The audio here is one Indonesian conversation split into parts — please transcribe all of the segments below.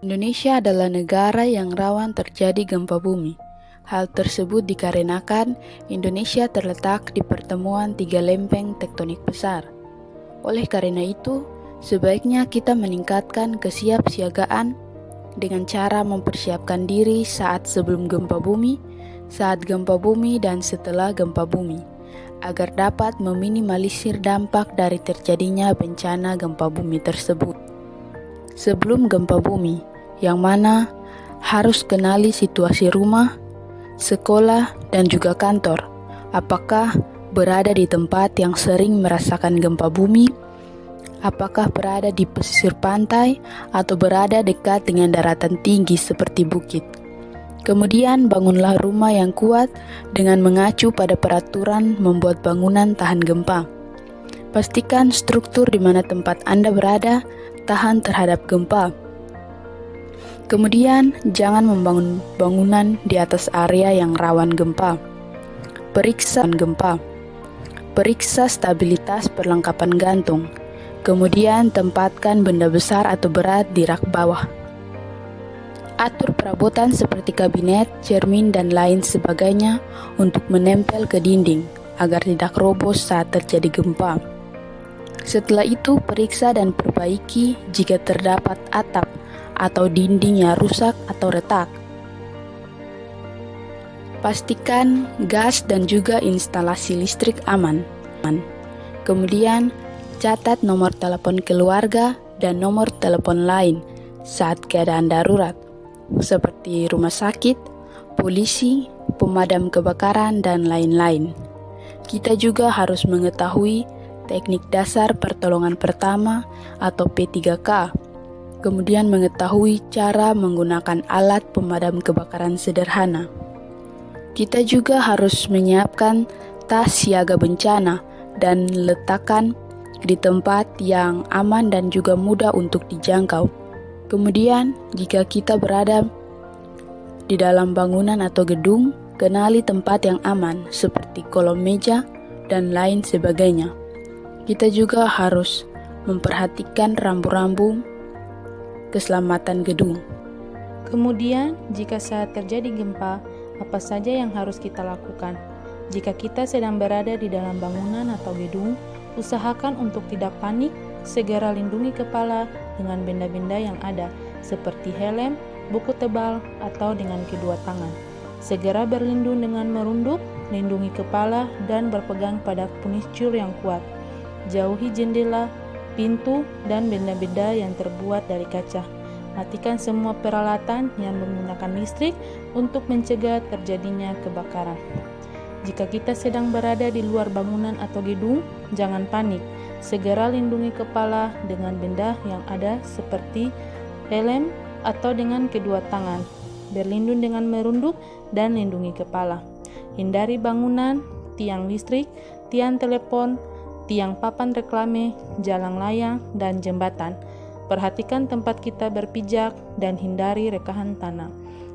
Indonesia adalah negara yang rawan terjadi gempa bumi. Hal tersebut dikarenakan Indonesia terletak di pertemuan tiga lempeng tektonik besar. Oleh karena itu, sebaiknya kita meningkatkan kesiapsiagaan dengan cara mempersiapkan diri saat sebelum gempa bumi, saat gempa bumi, dan setelah gempa bumi, agar dapat meminimalisir dampak dari terjadinya bencana gempa bumi tersebut. Sebelum gempa bumi, yang mana harus kenali situasi rumah, sekolah, dan juga kantor. Apakah berada di tempat yang sering merasakan gempa bumi? Apakah berada di pesisir pantai atau berada dekat dengan daratan tinggi seperti bukit? Kemudian bangunlah rumah yang kuat dengan mengacu pada peraturan membuat bangunan tahan gempa. Pastikan struktur di mana tempat Anda berada tahan terhadap gempa. Kemudian jangan membangun bangunan di atas area yang rawan gempa. Periksa gempa. Periksa stabilitas perlengkapan gantung. Kemudian tempatkan benda besar atau berat di rak bawah. Atur perabotan seperti kabinet, cermin, dan lain sebagainya untuk menempel ke dinding agar tidak roboh saat terjadi gempa. Setelah itu, periksa dan perbaiki jika terdapat atap atau dinding yang rusak atau retak. Pastikan gas dan juga instalasi listrik aman. Kemudian, catat nomor telepon keluarga dan nomor telepon lain saat keadaan darurat, seperti rumah sakit, polisi, pemadam kebakaran, dan lain-lain. Kita juga harus mengetahui teknik dasar pertolongan pertama atau P3K, kemudian mengetahui cara menggunakan alat pemadam kebakaran sederhana. Kita juga harus menyiapkan tas siaga bencana dan letakkan di tempat yang aman dan juga mudah untuk dijangkau. Kemudian, jika kita berada di dalam bangunan atau gedung, kenali tempat yang aman seperti kolom meja dan lain sebagainya. Kita juga harus memperhatikan rambu-rambu keselamatan gedung. Kemudian, jika saat terjadi gempa, apa saja yang harus kita lakukan? Jika kita sedang berada di dalam bangunan atau gedung, usahakan untuk tidak panik, segera lindungi kepala dengan benda-benda yang ada, seperti helm, buku tebal, atau dengan kedua tangan. Segera berlindung dengan merunduk, lindungi kepala, dan berpegang pada punicur yang kuat. Jauhi jendela, pintu, dan benda-benda yang terbuat dari kaca. Matikan semua peralatan yang menggunakan listrik untuk mencegah terjadinya kebakaran. Jika kita sedang berada di luar bangunan atau gedung, jangan panik. Segera lindungi kepala dengan benda yang ada seperti helm atau dengan kedua tangan. Berlindung dengan merunduk dan lindungi kepala. Hindari bangunan, tiang listrik, tiang telepon, tiang papan reklame, jalan layang, dan jembatan. Perhatikan tempat kita berpijak dan hindari rekahan tanah.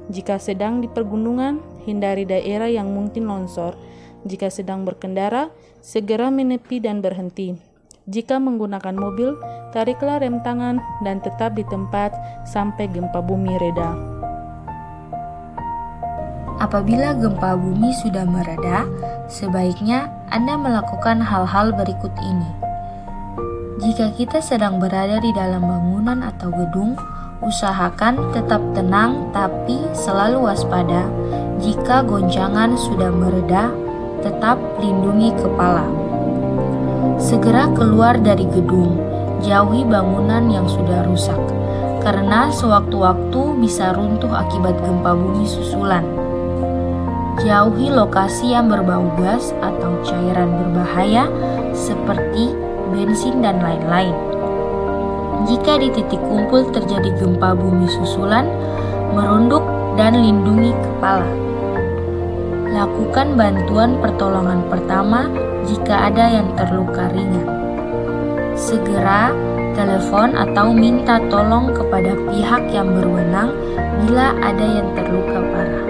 Jika sedang di pergunungan, hindari daerah yang mungkin longsor. Jika sedang berkendara, segera menepi dan berhenti. Jika menggunakan mobil, tariklah rem tangan dan tetap di tempat sampai gempa bumi reda. Apabila gempa bumi sudah mereda, sebaiknya Anda melakukan hal-hal berikut ini. Jika kita sedang berada di dalam bangunan atau gedung, usahakan tetap tenang tapi selalu waspada. Jika goncangan sudah mereda, tetap lindungi kepala. Segera keluar dari gedung, jauhi bangunan yang sudah rusak, karena sewaktu-waktu bisa runtuh akibat gempa bumi susulan. Jauhi lokasi yang berbau gas atau cairan berbahaya seperti bensin dan lain-lain. Jika di titik kumpul terjadi gempa bumi susulan, merunduk dan lindungi kepala. Lakukan bantuan pertolongan pertama jika ada yang terluka ringan. Segera telepon atau minta tolong kepada pihak yang berwenang bila ada yang terluka parah.